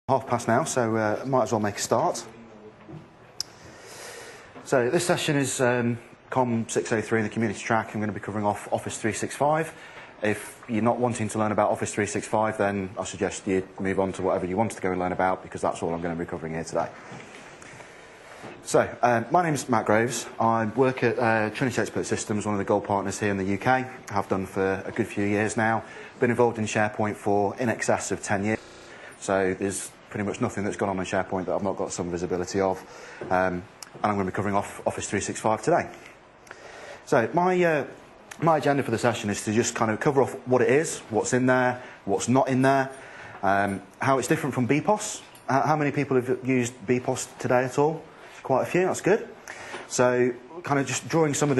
half-past now, so might as well make a start. So this session is COM 603 in the community track. I'm going to be covering off Office 365. If you're not wanting to learn about Office 365, then I suggest you move on to whatever you want to go and learn about, because that's all I'm going to be covering here today. So, my name is Matt Groves. I work at Trinity Expert Systems, one of the gold partners here in the UK. I have done for a good few years now. Been involved in SharePoint for in excess of 10 years. So there's pretty much nothing that's gone on in SharePoint that I've not got some visibility of. And I'm going to be covering off Office 365 today. So my agenda for the session is to just kind of cover off what it is, what's in there, what's not in there, how it's different from BPOS. How many people have used BPOS today at all? Quite a few, that's good. So kind of just drawing some of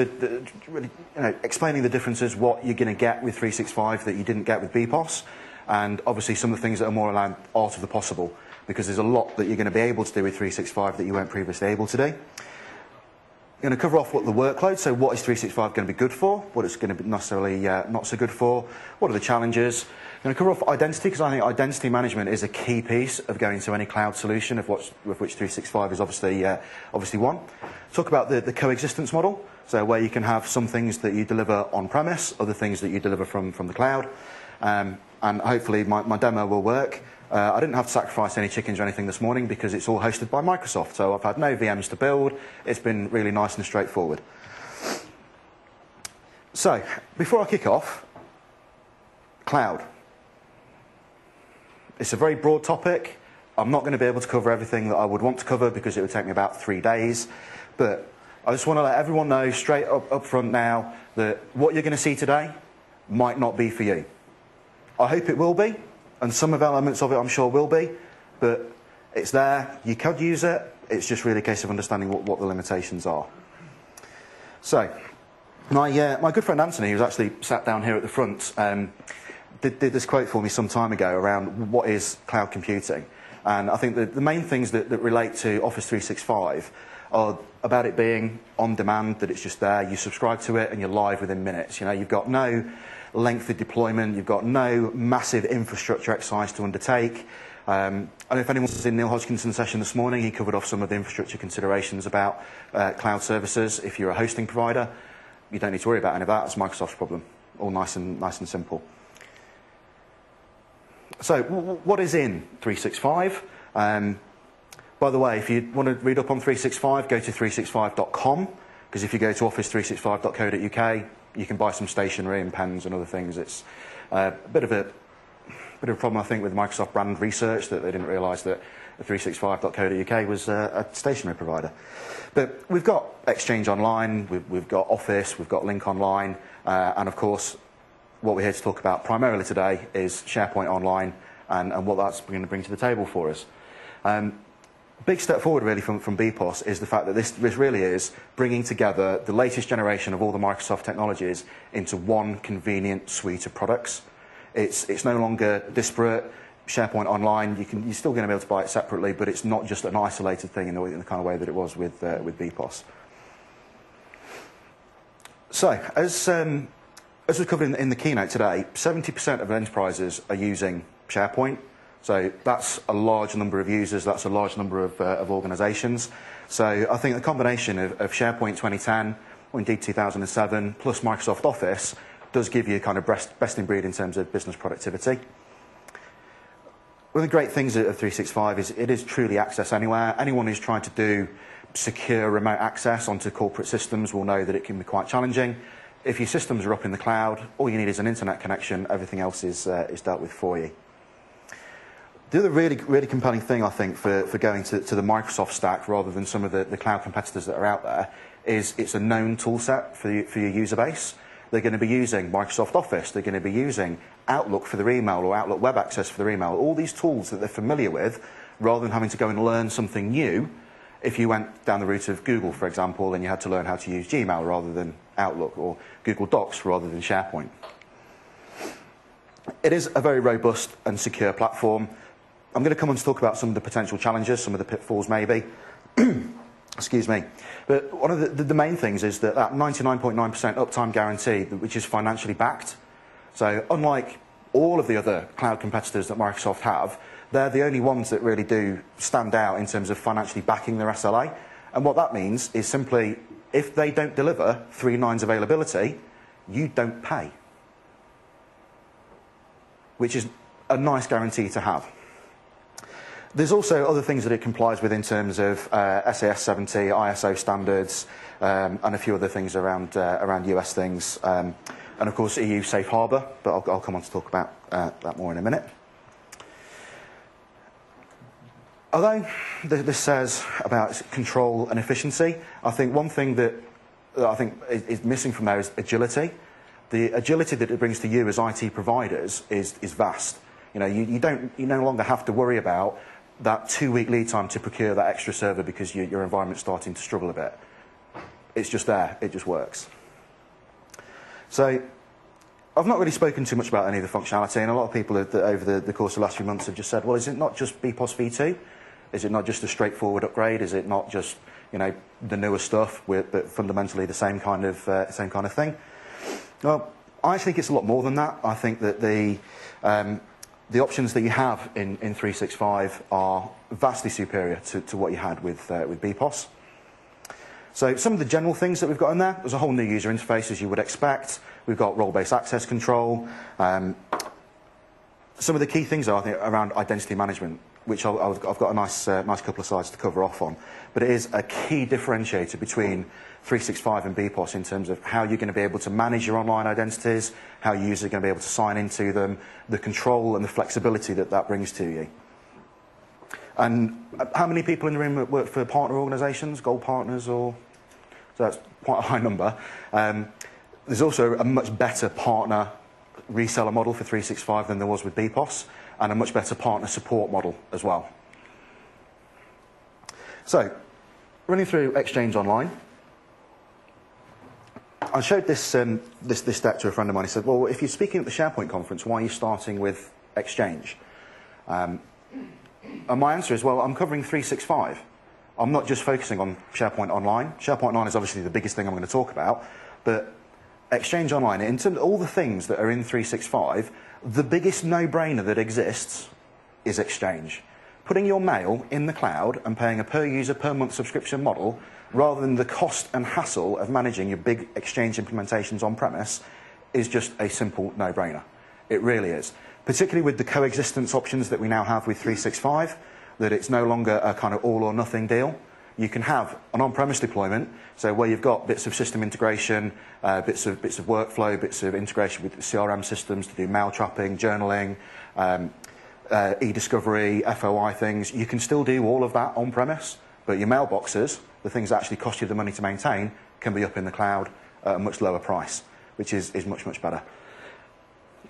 explaining the differences, what you're going to get with 365 that you didn't get with BPOS, and obviously some of the things that are more around art of the possible, because there's a lot that you're going to be able to do with 365 that you weren't previously able to do. I'm going to cover off what the workload, so what is 365 going to be good for, what it's going to be necessarily not so good for, what are the challenges. I'm going to cover off identity, because I think identity management is a key piece of going to any cloud solution, of which 365 is obviously one. Talk about the coexistence model, so where you can have some things that you deliver on-premise, other things that you deliver from the cloud. And hopefully my demo will work. I didn't have to sacrifice any chickens or anything this morning because it's all hosted by Microsoft, so I've had no VMs to build. It's been really nice and straightforward. So, before I kick off, cloud. It's a very broad topic. I'm not going to be able to cover everything that I would want to cover because it would take me about 3 days. But I just want to let everyone know straight up front now that what you're going to see today might not be for you. I hope it will be, and some of the elements of it I'm sure will be, but it's there, you could use it, it's just really a case of understanding what the limitations are. So, my good friend Anthony, who's actually sat down here at the front, did this quote for me some time ago around what is cloud computing. And I think the main things that relate to Office 365 are about it being on demand, that it's just there, you subscribe to it and you're live within minutes. You know, you've got no lengthy deployment, you've got no massive infrastructure exercise to undertake. I don't know if anyone was in Neil Hodgkinson's session this morning. He covered off some of the infrastructure considerations about cloud services. If you're a hosting provider, you don't need to worry about any of that. It's Microsoft's problem. All nice and simple. So, what is in 365? By the way, if you want to read up on 365, go to 365.com, because if you go to office365.co.uk, you can buy some stationery and pens and other things. It's a bit of a problem, I think, with Microsoft brand research, that they didn't realise that 365.co.uk was a stationery provider. But we've got Exchange Online, we've got Office, we've got Link Online, and of course, what we're here to talk about primarily today is SharePoint Online and what that's going to bring to the table for us. Big step forward really from BPOS is the fact that this really is bringing together the latest generation of all the Microsoft technologies into one convenient suite of products. It's no longer disparate. SharePoint Online, you're still going to be able to buy it separately, but it's not just an isolated thing in the kind of way that it was with BPOS. So, as we covered in the keynote today, 70% of enterprises are using SharePoint. So that's a large number of users, that's a large number of organisations. So I think the combination of SharePoint 2010, or indeed 2007, plus Microsoft Office does give you kind of best in breed in terms of business productivity. One of the great things of 365 is it is truly access anywhere. Anyone who's trying to do secure remote access onto corporate systems will know that it can be quite challenging. If your systems are up in the cloud, all you need is an internet connection, everything else is dealt with for you. The other really compelling thing, I think, for going to the Microsoft stack rather than some of the cloud competitors that are out there is it's a known tool set for your user base. They're going to be using Microsoft Office, they're going to be using Outlook for their email or Outlook Web Access for their email, all these tools that they're familiar with, rather than having to go and learn something new. If you went down the route of Google, for example, and you had to learn how to use Gmail rather than Outlook, or Google Docs rather than SharePoint. It is a very robust and secure platform. I'm going to come on to talk about some of the potential challenges, some of the pitfalls maybe. Excuse me. But one of the main things is that 99.9% uptime guarantee, which is financially backed. So unlike all of the other cloud competitors that Microsoft have, they're the only ones that really do stand out in terms of financially backing their SLA. And what that means is simply, if they don't deliver 3 nines availability, you don't pay. Which is a nice guarantee to have. There's also other things that it complies with in terms of SAS 70, ISO standards, and a few other things around US things. And of course, EU Safe Harbour, but I'll come on to talk about that more in a minute. Although this says about control and efficiency, I think one thing that I think is missing from there is agility. The agility that it brings to you as IT providers is vast. You know, you no longer have to worry about that 2-week lead time to procure that extra server because your environment's starting to struggle a bit. It's just there. It just works. So I've not really spoken too much about any of the functionality, and a lot of people over the course of the last few months have just said, well, is it not just BPOS V2? Is it not just a straightforward upgrade? Is it not just, you know, the newer stuff, but fundamentally the same kind of thing? Well, I think it's a lot more than that. I think that the options that you have in 365 are vastly superior to what you had with BPOS. So some of the general things that we've got in there, there's a whole new user interface, as you would expect. We've got role-based access control. Some of the key things are, I think, around identity management, which I've got a nice couple of slides to cover off on. But it is a key differentiator between 365 and BPOS in terms of how you're going to be able to manage your online identities, how users are going to be able to sign into them, the control and the flexibility that brings to you. And how many people in the room work for partner organisations, gold partners, or so that's quite a high number. There's also a much better partner reseller model for 365 than there was with BPOS, and a much better partner support model as well. So, running through Exchange Online, I showed this deck to a friend of mine. He said, well, if you're speaking at the SharePoint conference, why are you starting with Exchange? And my answer is, well, I'm covering 365. I'm not just focusing on SharePoint Online. SharePoint Online is obviously the biggest thing I'm going to talk about, but Exchange Online, in terms of all the things that are in 365, the biggest no-brainer that exists is Exchange. Putting your mail in the cloud and paying a per-user, per-month subscription model, rather than the cost and hassle of managing your big Exchange implementations on-premise, is just a simple no-brainer. It really is. Particularly with the coexistence options that we now have with 365, that it's no longer a kind of all-or-nothing deal. You can have an on-premise deployment, so where you've got bits of system integration, bits of workflow, bits of integration with CRM systems to do mail trapping, journaling, e-discovery, FOI things. You can still do all of that on-premise, but your mailboxes, the things that actually cost you the money to maintain, can be up in the cloud at a much lower price, which is much, much better.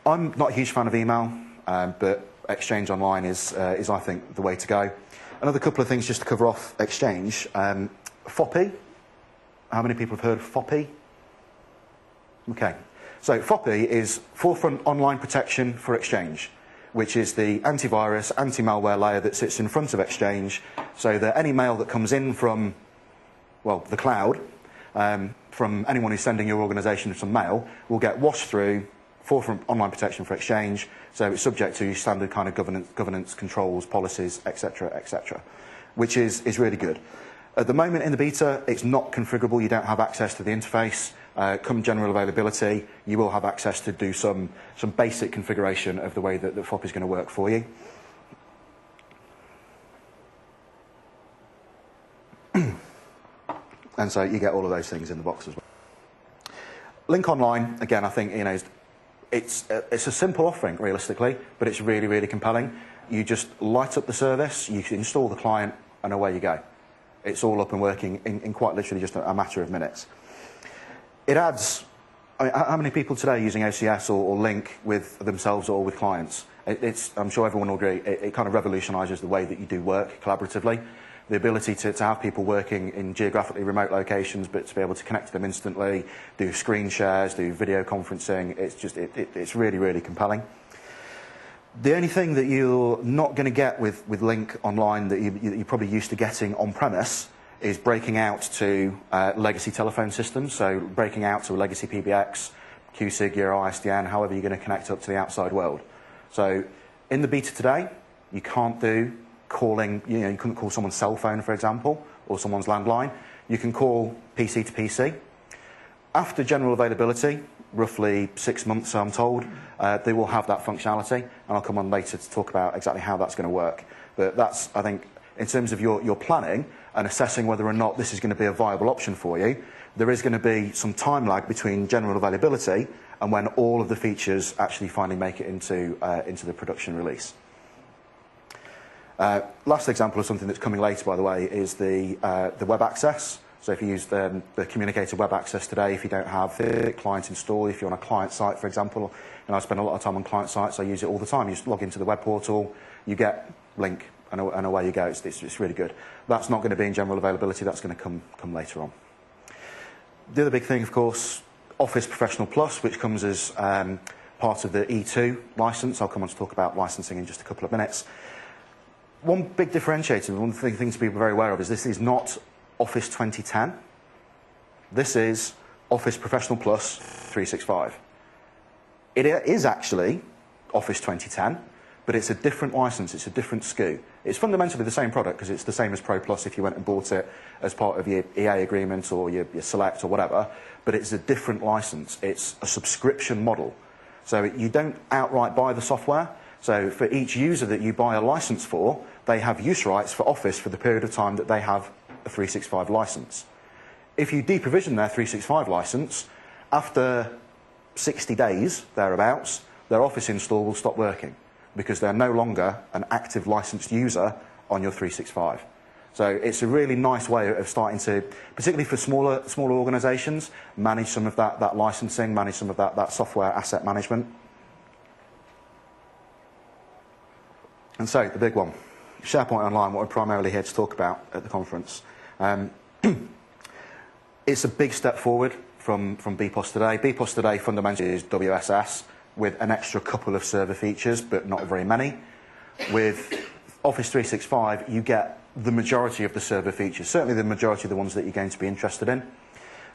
I'm not a huge fan of email, but Exchange Online is I think, the way to go. Another couple of things just to cover off Exchange. FOPI. How many people have heard of FOPI? Okay. So FOPI is Forefront Online Protection for Exchange, which is the antivirus, anti-malware layer that sits in front of Exchange, so that any mail that comes in from, well, the cloud, from anyone who's sending your organisation some mail, will get washed through Forefront Online Protection for Exchange, so it's subject to standard kind of governance controls, policies, etc., which is really good. At the moment in the beta, it's not configurable. You don't have access to the interface. Come general availability, you will have access to do some basic configuration of the way that FOP is going to work for you. And so you get all of those things in the box as well. Link Online, again, I think, you know, it's a simple offering, realistically, but it's really, really compelling. You just light up the service, you install the client, and away you go. It's all up and working in quite literally just a matter of minutes. It adds, I mean, how many people today are using OCS or Link with themselves or with clients? I'm sure everyone will agree, it kind of revolutionises the way that you do work collaboratively. The ability to have people working in geographically remote locations, but to be able to connect to them instantly, do screen shares, do video conferencing, it's really, really compelling. The only thing that you're not going to get with Link Online that you're probably used to getting on-premise is breaking out to legacy telephone systems, so breaking out to a legacy PBX, QSIG, your ISDN, however you're going to connect up to the outside world. So in the beta today, you can't do calling, you couldn't call someone's cell phone, for example, or someone's landline. You can call PC to PC. After general availability, roughly 6 months, I'm told, they will have that functionality, and I'll come on later to talk about exactly how that's going to work. But that's, I think, in terms of your planning and assessing whether or not this is going to be a viable option for you, there is going to be some time lag between general availability and when all of the features actually finally make it into the production release. Last example of something that's coming later, by the way, is the web access. So if you use the communicated web access today, if you don't have the client installed, if you're on a client site, for example, and I spend a lot of time on client sites, I use it all the time. You just log into the web portal, you get link, and away you go. It's really good. That's not going to be in general availability. That's going to come later on. The other big thing, of course, Office Professional Plus, which comes as part of the E2 license. I'll come on to talk about licensing in just a couple of minutes. One big differentiator, one thing to be very aware of, is this is not Office 2010. This is Office Professional Plus 365. It is actually Office 2010, but it's a different license, it's a different SKU. It's fundamentally the same product because it's the same as Pro Plus if you went and bought it as part of your EA agreement or your Select or whatever, but it's a different license. It's a subscription model. So you don't outright buy the software. So for each user that you buy a license for, they have use rights for Office for the period of time that they have a 365 license. If you deprovision their 365 license, after 60 days, thereabouts, their Office install will stop working because they're no longer an active licensed user on your 365. So it's a really nice way of starting to, particularly for smaller organisations, manage some of that licensing, manage some of that software asset management. And so, the big one, SharePoint Online, what we're primarily here to talk about at the conference. It's a big step forward from BPOS today. BPOS today fundamentally is WSS with an extra couple of server features, but not very many. With Office 365, you get the majority of the server features, certainly the majority of the ones that you're going to be interested in.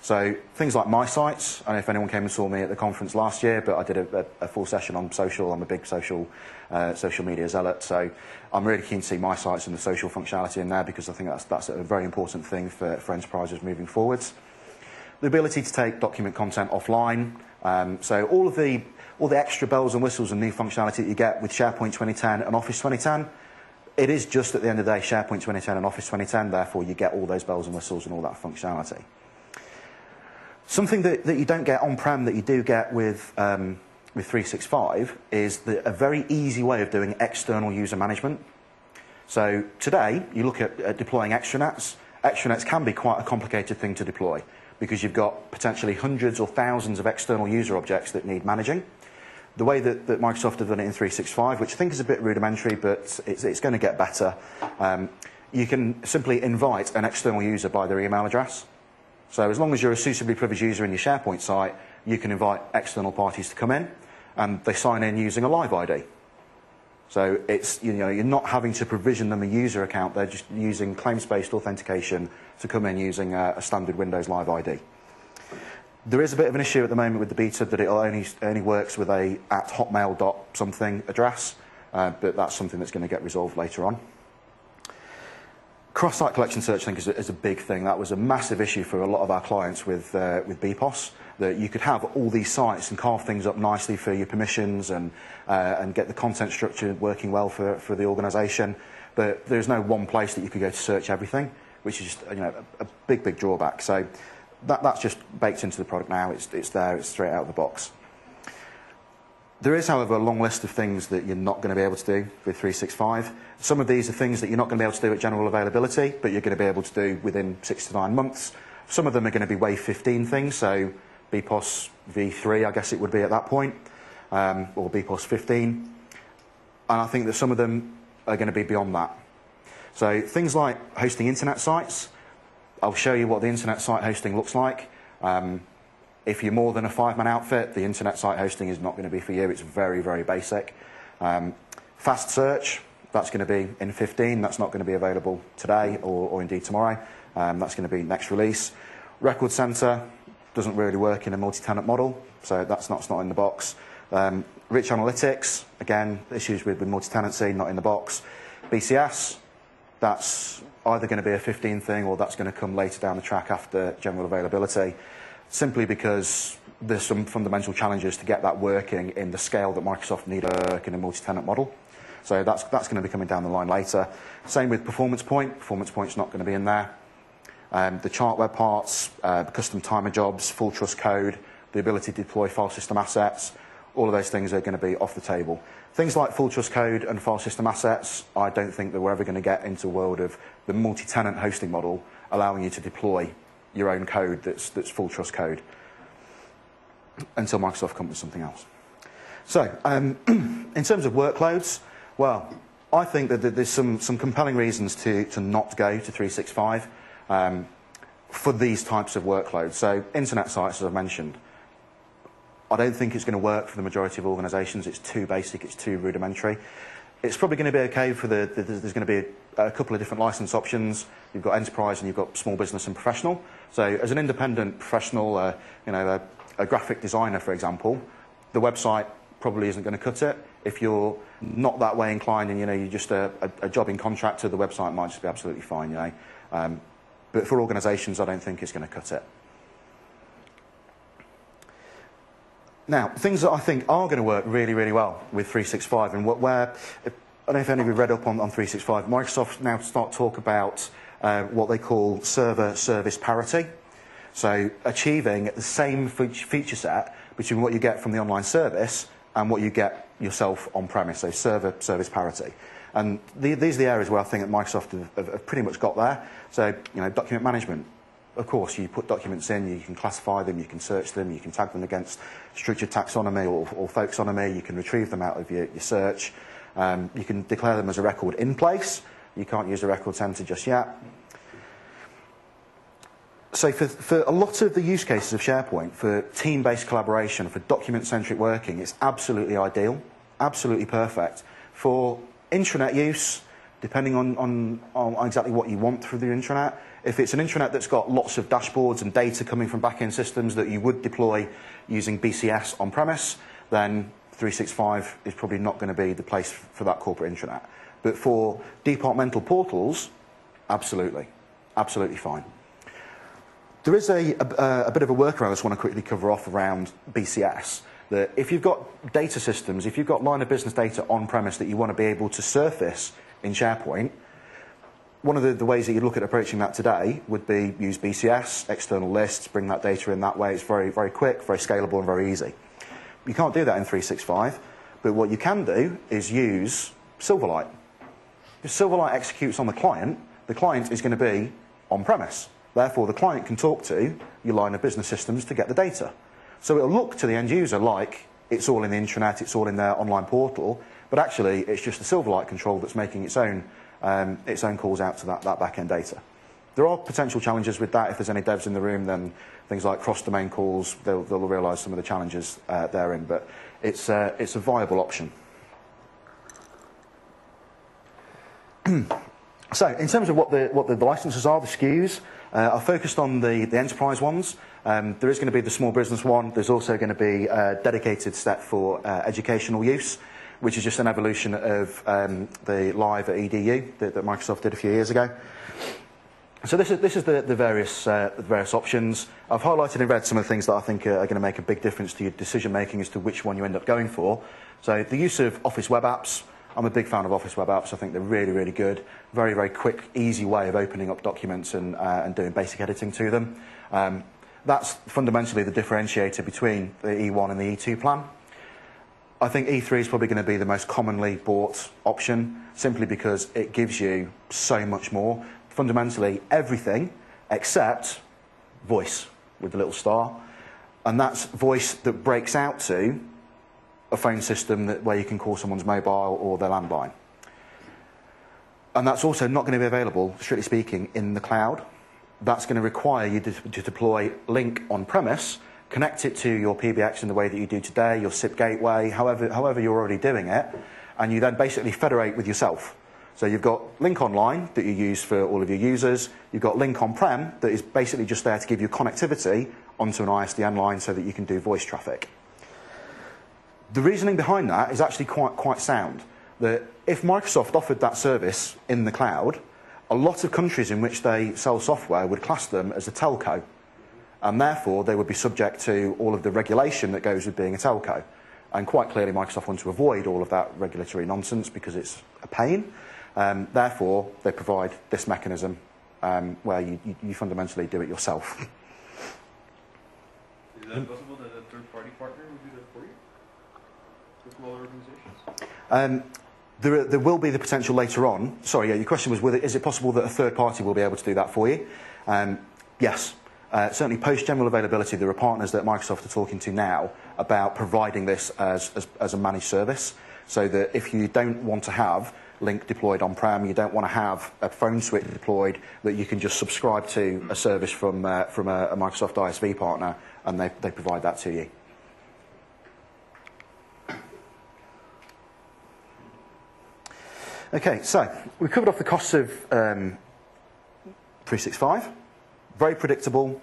So things like My Sites, I don't know if anyone came and saw me at the conference last year, but I did a full session on social. I'm a big social media zealot, so I'm really keen to see My Sites and the social functionality in there because I think that's a very important thing for enterprises moving forwards. The ability to take document content offline, so all the extra bells and whistles and new functionality that you get with SharePoint 2010 and Office 2010, it is just at the end of the day SharePoint 2010 and Office 2010, therefore you get all those bells and whistles and all that functionality. Something that you don't get on-prem that you do get with 365 is a very easy way of doing external user management. So today, you look at deploying extranets. Extranets can be quite a complicated thing to deploy because you've got potentially hundreds or thousands of external user objects that need managing. The way that Microsoft have done it in 365, which I think is a bit rudimentary, but it's going to get better, you can simply invite an external user by their email address. So as long as you're a suitably privileged user in your SharePoint site, you can invite external parties to come in, and they sign in using a live ID. So it's, you're not having to provision them a user account, they're just using claims-based authentication to come in using a standard Windows Live ID. There is a bit of an issue at the moment with the beta that it only works with a @hotmail.something address, but that's something that's going to get resolved later on. Cross-site collection search, I think, is a big thing. That was a massive issue for a lot of our clients with BPOS, that you could have all these sites and carve things up nicely for your permissions and get the content structure working well for the organisation. But there's no one place that you could go to search everything, which is just a big drawback. So that's just baked into the product now. It's there. It's straight out of the box. There is, however, a long list of things that you're not going to be able to do with 365. Some of these are things that you're not going to be able to do at general availability, but you're going to be able to do within 6 to 9 months. Some of them are going to be Wave 15 things, so BPOS V3, I guess it would be at that point, or BPOS 15. And I think that some of them are going to be beyond that. So things like hosting internet sites, I'll show you what the internet site hosting looks like. If you're more than a 5-man outfit, the internet site hosting is not going to be for you. It's very basic. Fast search, that's going to be in 15. That's not going to be available today or indeed tomorrow. That's going to be next release. Record Center, doesn't really work in a multi-tenant model, so that's not in the box. Rich analytics, again, issues with multi-tenancy, not in the box. BCS, that's either going to be a 15 thing or that's going to come later down the track after general availability, simply because there's some fundamental challenges to get that working in the scale that Microsoft need to work in a multi-tenant model. So that's going to be coming down the line later. Same with Performance Point. Performance Point's not going to be in there. The chart web parts, custom timer jobs, full trust code, the ability to deploy file system assets, all of those things are going to be off the table. Things like full trust code and file system assets, I don't think that we're ever going to get into a world of the multi-tenant hosting model allowing you to deploy your own code that's full trust code until Microsoft comes with something else. So, in terms of workloads, well, I think that there's some compelling reasons to not go to 365 for these types of workloads. So, internet sites, as I've mentioned, I don't think it's going to work for the majority of organisations. It's too basic, it's too rudimentary. It's probably going to be okay for there's going to be a couple of different license options. You've got enterprise and you've got small business and professional. So as an independent professional, a graphic designer, for example, the website probably isn't going to cut it. If you're not that way inclined and you're just a jobbing contractor, the website might just be absolutely fine. But for organisations, I don't think it's going to cut it. Now, things that I think are going to work really, really well with 365, and I don't know if any of you read up on 365, Microsoft now start to talk about what they call server service parity. So achieving the same feature set between what you get from the online service and what you get yourself on-premise, so server service parity. And these are the areas where I think that Microsoft have pretty much got there. So, document management. Of course, you put documents in, you can classify them, you can search them, you can tag them against structured taxonomy or folksonomy, you can retrieve them out of your search, you can declare them as a record in place, you can't use a record center just yet. So for a lot of the use cases of SharePoint, for team-based collaboration, for document-centric working, it's absolutely ideal, absolutely perfect. For intranet use, depending on exactly what you want through the intranet, if it's an intranet that's got lots of dashboards and data coming from back-end systems that you would deploy using BCS on-premise, then 365 is probably not going to be the place for that corporate intranet. But for departmental portals, absolutely, absolutely fine. There is a bit of a workaround I just want to quickly cover off around BCS. That if you've got data systems, if you've got line of business data on-premise that you want to be able to surface in SharePoint, one of the ways that you look at approaching that today would be use BCS, external lists, bring that data in that way. It's very, very quick, very scalable and very easy. You can't do that in 365, but what you can do is use Silverlight. If Silverlight executes on the client is going to be on-premise. Therefore, the client can talk to your line of business systems to get the data. So it'll look to the end user like it's all in the intranet, it's all in their online portal, but actually it's just the Silverlight control that's making its own calls out to that back-end data. There are potential challenges with that. If there's any devs in the room, then things like cross-domain calls, they'll realise some of the challenges therein, but it's a viable option. So, in terms of what the licenses are, the SKUs, I focused on the enterprise ones. There is going to be the small business one. There's also going to be a dedicated set for educational use, which is just an evolution of the Live at EDU that Microsoft did a few years ago. So this is the various options. I've highlighted and read some of the things that I think are going to make a big difference to your decision making as to which one you end up going for. So the use of Office web apps. I'm a big fan of Office web apps. I think they're really, really good. Very, very quick, easy way of opening up documents and doing basic editing to them. That's fundamentally the differentiator between the E1 and the E2 plan. I think E3 is probably going to be the most commonly bought option, simply because it gives you so much more. Fundamentally, everything except voice with the little star. And that's voice that breaks out to a phone system where you can call someone's mobile or their landline. And that's also not going to be available, strictly speaking, in the cloud. That's going to require you to deploy Link on-premise, connect it to your PBX in the way that you do today, your SIP gateway, however you're already doing it, and you then basically federate with yourself. So you've got Link Online that you use for all of your users, you've got Link on-prem that is basically just there to give you connectivity onto an ISDN line so that you can do voice traffic. The reasoning behind that is actually quite sound. That if Microsoft offered that service in the cloud, a lot of countries in which they sell software would class them as a telco, and therefore they would be subject to all of the regulation that goes with being a telco. And quite clearly Microsoft wants to avoid all of that regulatory nonsense because it's a pain. Therefore, they provide this mechanism where you fundamentally do it yourself. Is that possible that a third-party partner would do that for you? For smaller organizations? There will be the potential later on. Sorry, yeah, your question was, is it possible that a third party will be able to do that for you? Yes. Certainly post-general availability, there are partners that Microsoft are talking to now about providing this as a managed service, so that if you don't want to have Link deployed on-prem, you don't want to have a phone switch deployed, that you can just subscribe to a service from a Microsoft ISV partner, and they provide that to you. Okay, so we covered off the costs of 365. Very predictable,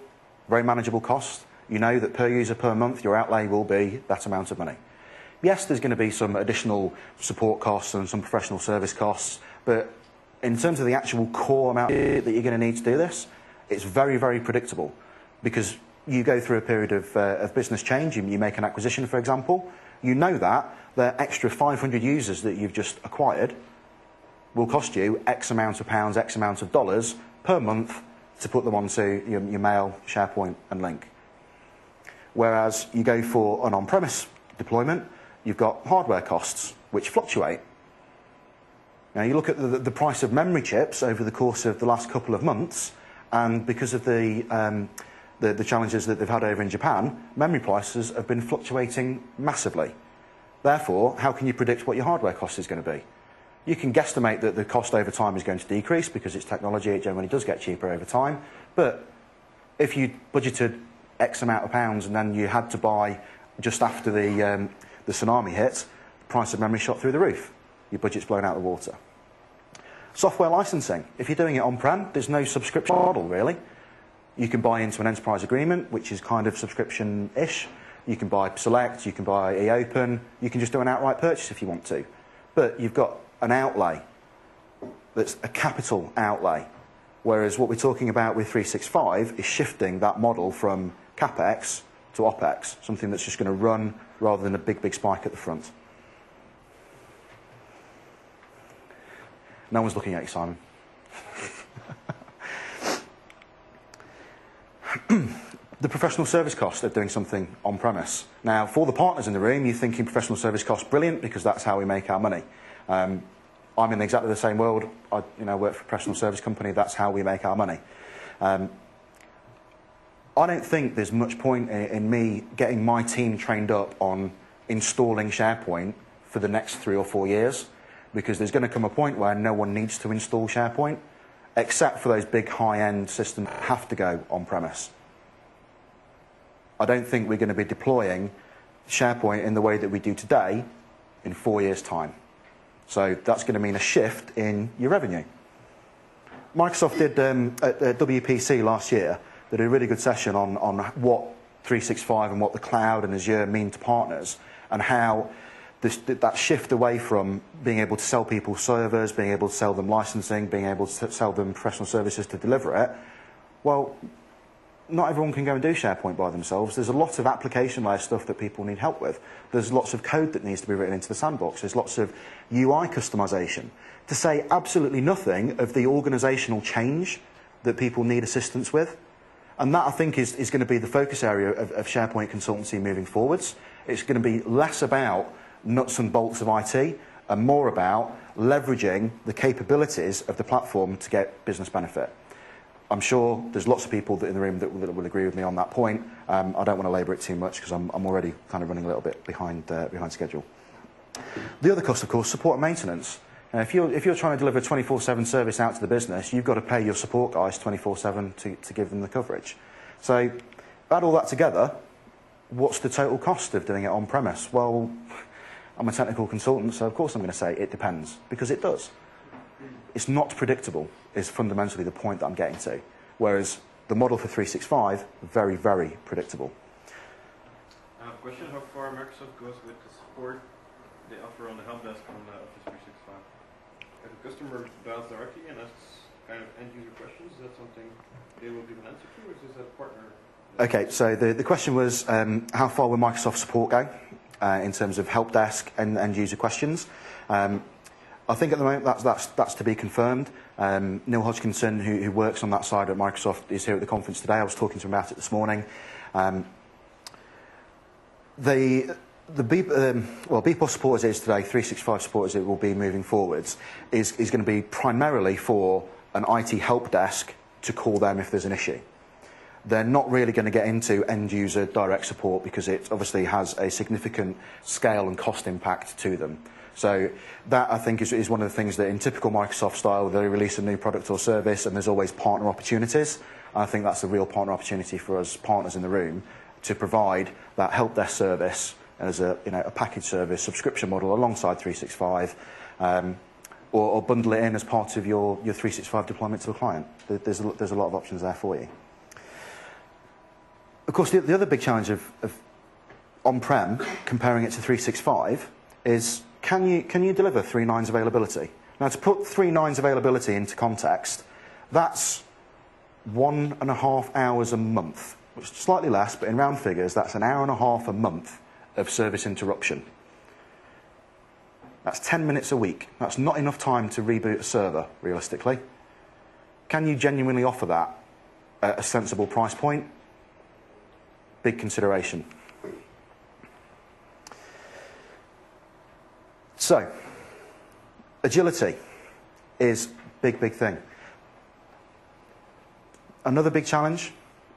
very manageable cost. You know that per user per month your outlay will be that amount of money. Yes, there's going to be some additional support costs and some professional service costs, but in terms of the actual core amount that you're going to need to do this, it's very, very predictable, because you go through a period of business change, you make an acquisition, for example, you know that the extra 500 users that you've just acquired will cost you X amount of pounds, X amount of dollars per month to put them onto your mail, SharePoint and Link. Whereas you go for an on-premise deployment, you've got hardware costs, which fluctuate. Now you look at the price of memory chips over the course of the last couple of months, and because of the challenges that they've had over in Japan, memory prices have been fluctuating massively. Therefore, how can you predict what your hardware cost is going to be? You can guesstimate that the cost over time is going to decrease because it's technology, it generally does get cheaper over time. But if you budgeted X amount of pounds and then you had to buy just after the tsunami hit, the price of memory shot through the roof. Your budget's blown out of the water. Software licensing. If you're doing it on-prem, there's no subscription model, really. You can buy into an enterprise agreement, which is kind of subscription-ish. You can buy Select, you can buy eOpen, you can just do an outright purchase if you want to. But you've got an outlay that's a capital outlay, whereas what we're talking about with 365 is shifting that model from CapEx to OpEx, something that's just going to run rather than a big spike at the front. No one's looking at you, Simon. The professional service cost of doing something on-premise. Now, for the partners in the room, you're thinking professional service cost, brilliant, because that's how we make our money. I'm in exactly the same world. I work for a professional service company. That's how we make our money. I don't think there's much point in me getting my team trained up on installing SharePoint for the next 3 or 4 years, because there's going to come a point where no one needs to install SharePoint, except for those big high-end systems that have to go on-premise. I don't think we're going to be deploying SharePoint in the way that we do today in 4 years' time. So that's going to mean a shift in your revenue. Microsoft did at WPC last year, they did a really good session on what 365 and what the cloud and Azure mean to partners, and how that shift away from being able to sell people servers, being able to sell them licensing, being able to sell them professional services to deliver it. Well, not everyone can go and do SharePoint by themselves. There's a lot of application layer stuff that people need help with. There's lots of code that needs to be written into the sandbox. There's lots of UI customization. To say absolutely nothing of the organizational change that people need assistance with. And that, I think, is going to be the focus area of SharePoint consultancy moving forwards. It's going to be less about nuts and bolts of IT and more about leveraging the capabilities of the platform to get business benefit. I'm sure there's lots of people in the room that will agree with me on that point. I don't want to labour it too much because I'm already kind of running a little bit behind schedule. The other cost, of course, support and maintenance. If you're trying to deliver a 24/7 service out to the business, you've got to pay your support guys 24/7 to give them the coverage. So add all that together, what's the total cost of doing it on-premise? Well, I'm a technical consultant, so of course I'm going to say it depends, because it does. It's not predictable, is fundamentally the point that I'm getting to. Whereas The model for 365, very, very predictable. Question, how far Microsoft goes with the support they offer on the help desk on Office 365? If a customer dials directly and asks kind of end-user questions, is that something they will give an answer to, or is this a partner? Okay, so the question was, how far will Microsoft support go in terms of help desk and end-user questions? I think at the moment that's to be confirmed. Neil Hodgkinson, who works on that side at Microsoft, is here at the conference today. I was talking to him about it this morning. BPOS support as it is today, 365 support as it will be moving forwards, is going to be primarily for an IT help desk to call them if there's an issue. They're not really going to get into end-user direct support because it obviously has a significant scale and cost impact to them. So that, I think, is one of the things that in typical Microsoft style, they release a new product or service and there's always partner opportunities. I think that's a real partner opportunity for us partners in the room to provide that help desk service as a package service subscription model alongside 365, or bundle it in as part of your 365 deployment to a client. There's a lot of options there for you. Of course, the other big challenge of on-prem, comparing it to 365, is can you deliver 3 nines availability? Now, to put 3 nines availability into context, that's 1.5 hours a month, which is slightly less, but in round figures, that's an hour and a half a month of service interruption. That's 10 minutes a week. That's not enough time to reboot a server, realistically. Can you genuinely offer that at a sensible price point? Big consideration. So, agility is a big thing. Another big challenge,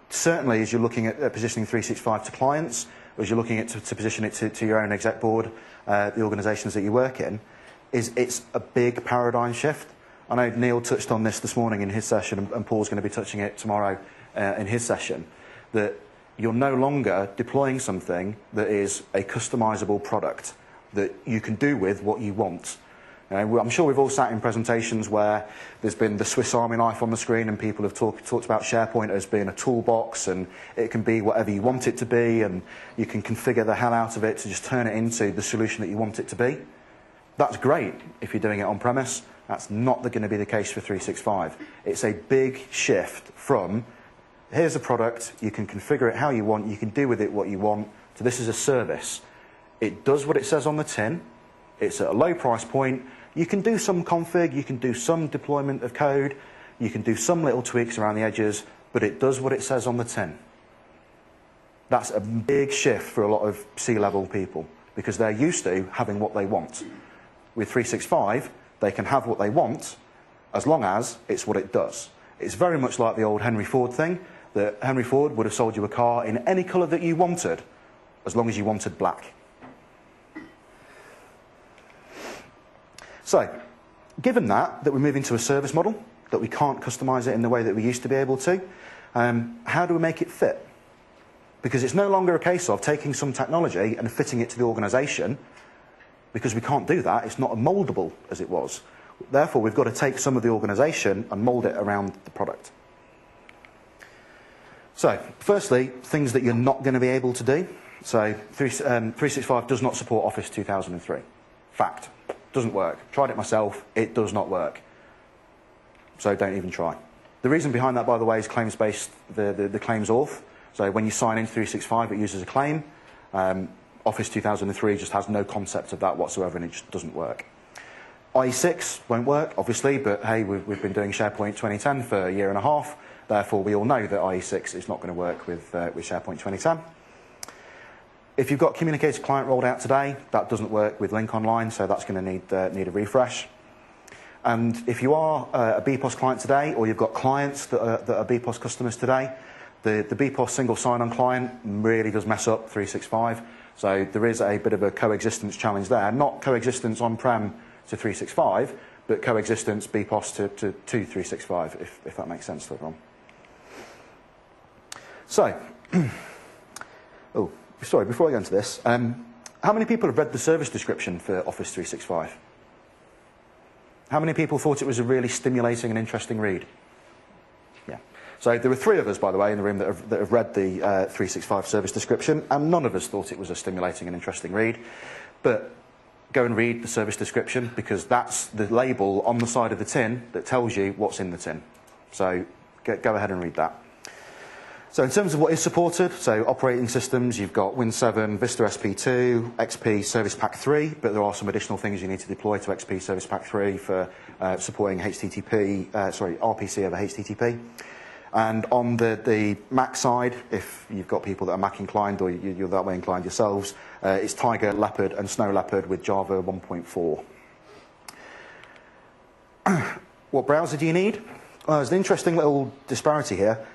certainly as you're looking at positioning 365 to clients, or as you're looking at to position it to your own exec board, the organisations that you work in, is it's a big paradigm shift. I know Neil touched on this morning in his session, and Paul's going to be touching it tomorrow in his session, that you're no longer deploying something that is a customisable product that you can do with what you want. I'm sure we've all sat in presentations where there's been the Swiss Army knife on the screen and people have talked about SharePoint as being a toolbox and it can be whatever you want it to be and you can configure the hell out of it to just turn it into the solution that you want it to be. That's great if you're doing it on premise. That's not going to be the case for 365. It's a big shift from here's a product, you can configure it how you want, you can do with it what you want, to this is a service. It does what it says on the tin. It's at a low price point. You can do some config, you can do some deployment of code, you can do some little tweaks around the edges, but it does what it says on the tin. That's a big shift for a lot of C-level people because they're used to having what they want. With 365, they can have what they want as long as it's what it does. It's very much like the old Henry Ford thing, that Henry Ford would have sold you a car in any colour that you wanted, as long as you wanted black. So, given that we're moving to a service model, that we can't customise it in the way that we used to be able to, how do we make it fit? Because it's no longer a case of taking some technology and fitting it to the organisation, because we can't do that. It's not as mouldable as it was. Therefore, we've got to take some of the organisation and mould it around the product. So, firstly, things that you're not going to be able to do. So, 365 does not support Office 2003. Fact. Doesn't work. Tried it myself. It does not work. So don't even try. The reason behind that, by the way, is claims-based, the claims auth. So when you sign into 365, it uses a claim. Office 2003 just has no concept of that whatsoever, and it just doesn't work. IE6 won't work, obviously, but hey, we've been doing SharePoint 2010 for a year and a half. Therefore, we all know that IE6 is not going to work with SharePoint 2010. If you've got Communicator Client rolled out today, that doesn't work with Link Online, so that's going to need a refresh. And if you are a BPOS client today, or you've got clients that are BPOS customers today, the BPOS single sign-on client really does mess up 365. So there is a bit of a coexistence challenge there. Not coexistence on-prem to 365, but coexistence BPOS to 365, if that makes sense to everyone. So, oh. Sorry, before I go into this, how many people have read the service description for Office 365? How many people thought it was a really stimulating and interesting read? Yeah. So there were 3 of us, by the way, in the room that have read the 365 service description, and none of us thought it was a stimulating and interesting read. But go and read the service description, because that's the label on the side of the tin that tells you what's in the tin. So go ahead and read that. So in terms of what is supported, so operating systems, you've got Win 7, Vista SP2, XP Service Pack 3, but there are some additional things you need to deploy to XP Service Pack 3 for supporting RPC over HTTP. And on the Mac side, if you've got people that are Mac inclined or you're that way inclined yourselves, it's Tiger, Leopard and Snow Leopard with Java 1.4. What browser do you need? Well, there's an interesting little disparity here.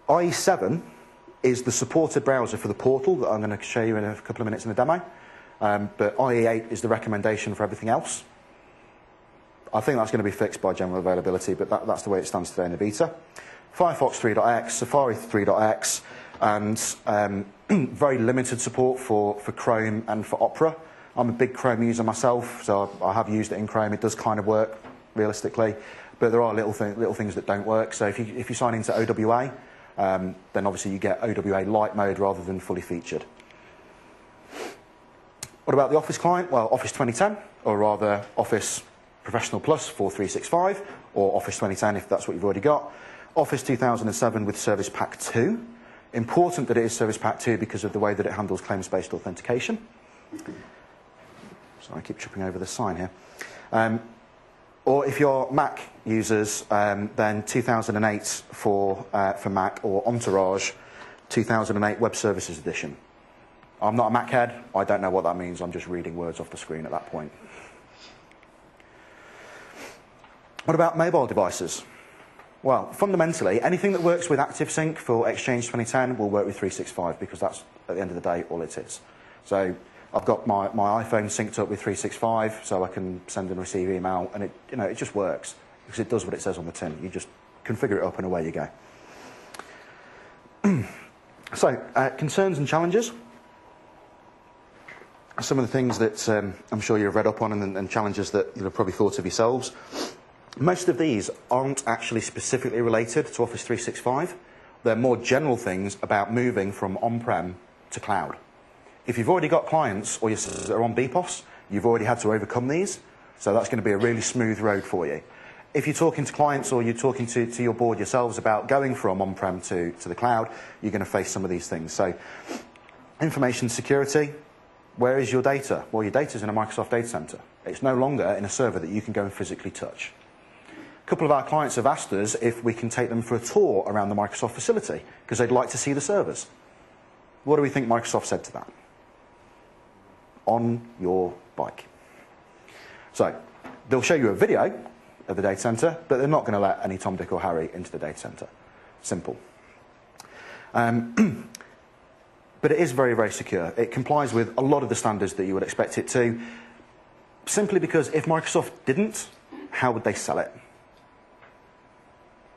IE7 is the supported browser for the portal that I'm going to show you in a couple of minutes in the demo, but IE8 is the recommendation for everything else. I think that's going to be fixed by general availability, but that's the way it stands today in the beta. Firefox 3.x, Safari 3.x, and very limited support for Chrome and for Opera. I'm a big Chrome user myself, so I have used it in Chrome. It does kind of work, realistically, but there are little things that don't work. So if you sign into OWA, then obviously you get OWA light mode rather than fully featured. What about the Office client? Well, Office 2010, or rather Office Professional Plus for 365, or Office 2010 if that's what you've already got. Office 2007 with Service Pack 2. Important that it is Service Pack 2 because of the way that it handles claims-based authentication. Sorry, I keep tripping over the sign here. Or if you're Mac users, then 2008 for Mac, or Entourage 2008 Web Services Edition. I'm not a Mac head. I don't know what that means. I'm just reading words off the screen at that point. What about mobile devices? Well, fundamentally, anything that works with ActiveSync for Exchange 2010 will work with 365, because that's, at the end of the day, all it is. So I've got my iPhone synced up with 365, so I can send and receive email, and it just works, because it does what it says on the tin. You just configure it up and away you go. So, concerns and challenges. Some of the things that I'm sure you've read up on, and challenges that you'll have probably thought of yourselves. Most of these aren't actually specifically related to Office 365. They're more general things about moving from on-prem to cloud. If you've already got clients or your systems that are on BPOS, you've already had to overcome these, so that's going to be a really smooth road for you. If you're talking to clients or you're talking to your board yourselves about going from on-prem to the cloud, you're going to face some of these things. So, information security, where is your data? Well, your data's in a Microsoft data center. It's no longer in a server that you can go and physically touch. A couple of our clients have asked us if we can take them for a tour around the Microsoft facility, because they'd like to see the servers. What do we think Microsoft said to that? On your bike. So, they'll show you a video of the data center, but they're not going to let any Tom, Dick or Harry into the data center. Simple. But it is very, very secure. It complies with a lot of the standards that you would expect it to, simply because if Microsoft didn't, how would they sell it?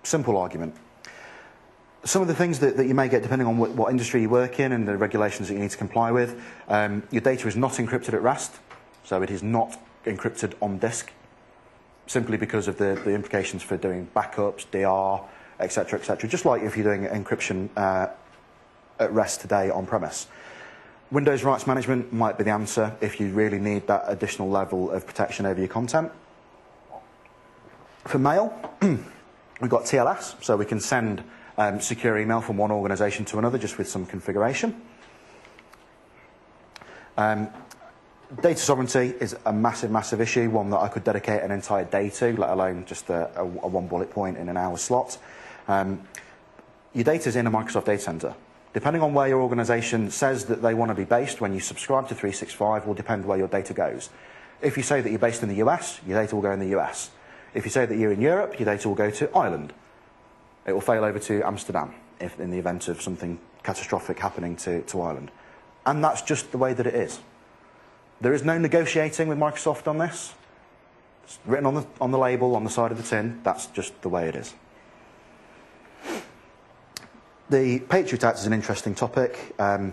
Simple argument. Some of the things that you may get, depending on what industry you work in and the regulations that you need to comply with, your data is not encrypted at rest, so it is not encrypted on disk, simply because of the implications for doing backups, DR, etc., etc. Just like if you're doing encryption at rest today on premise. Windows rights management might be the answer if you really need that additional level of protection over your content. For mail, we've got TLS, so we can send secure email from one organisation to another just with some configuration. Data sovereignty is a massive, massive issue, one that I could dedicate an entire day to, let alone just a one bullet point in an hour slot. Your data's in a Microsoft data center. Depending on where your organisation says that they want to be based when you subscribe to 365 will depend where your data goes. If you say that you're based in the US, your data will go in the US. If you say that you're in Europe, your data will go to Ireland. It will fail over to Amsterdam if in the event of something catastrophic happening to Ireland. And that's just the way that it is. There is no negotiating with Microsoft on this. It's written on the label, on the side of the tin. That's just the way it is. The Patriot Act is an interesting topic. I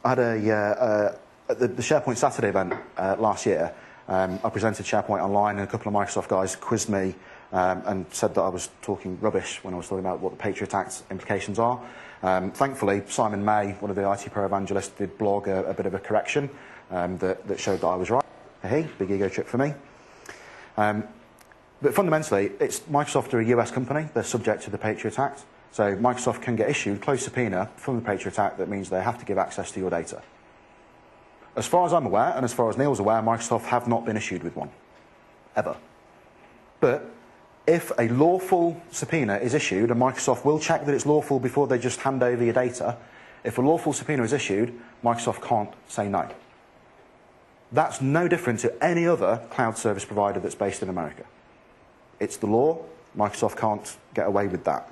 had at the SharePoint Saturday event last year, I presented SharePoint online, and a couple of Microsoft guys quizzed me and said that I was talking rubbish when I was talking about what the Patriot Act implications are. Thankfully, Simon May, one of the IT Pro evangelists, did blog a bit of a correction that showed that I was right. Hey, big ego trip for me. But fundamentally, Microsoft are a US company. They're subject to the Patriot Act. So Microsoft can get issued closed subpoena from the Patriot Act that means they have to give access to your data. As far as I'm aware, and as far as Neil's aware, Microsoft have not been issued with one. Ever. But if a lawful subpoena is issued, and Microsoft will check that it's lawful before they just hand over your data, if a lawful subpoena is issued, Microsoft can't say no. That's no different to any other cloud service provider that's based in America. It's the law. Microsoft can't get away with that.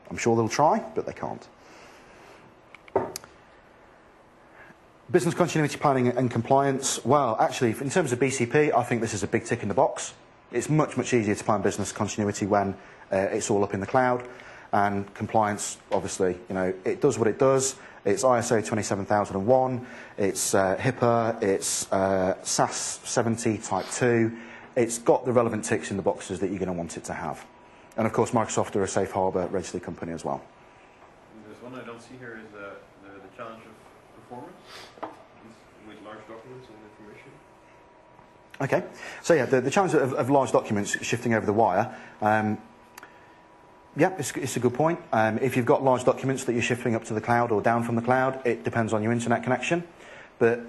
I'm sure they'll try, but they can't. Business continuity planning and compliance. Well, actually, in terms of BCP, I think this is a big tick in the box. It's much, much easier to plan business continuity when it's all up in the cloud. And compliance, obviously, it does what it does. It's ISO 27001, it's HIPAA, it's SAS 70 Type 2. It's got the relevant ticks in the boxes that you're going to want it to have. And of course, Microsoft are a safe harbor registered company as well. There's one I don't see here is the challenge of performance with large documents and information. Okay, so yeah, the challenge of large documents shifting over the wire. Yeah, it's a good point. If you've got large documents that you're shifting up to the cloud or down from the cloud, it depends on your internet connection. But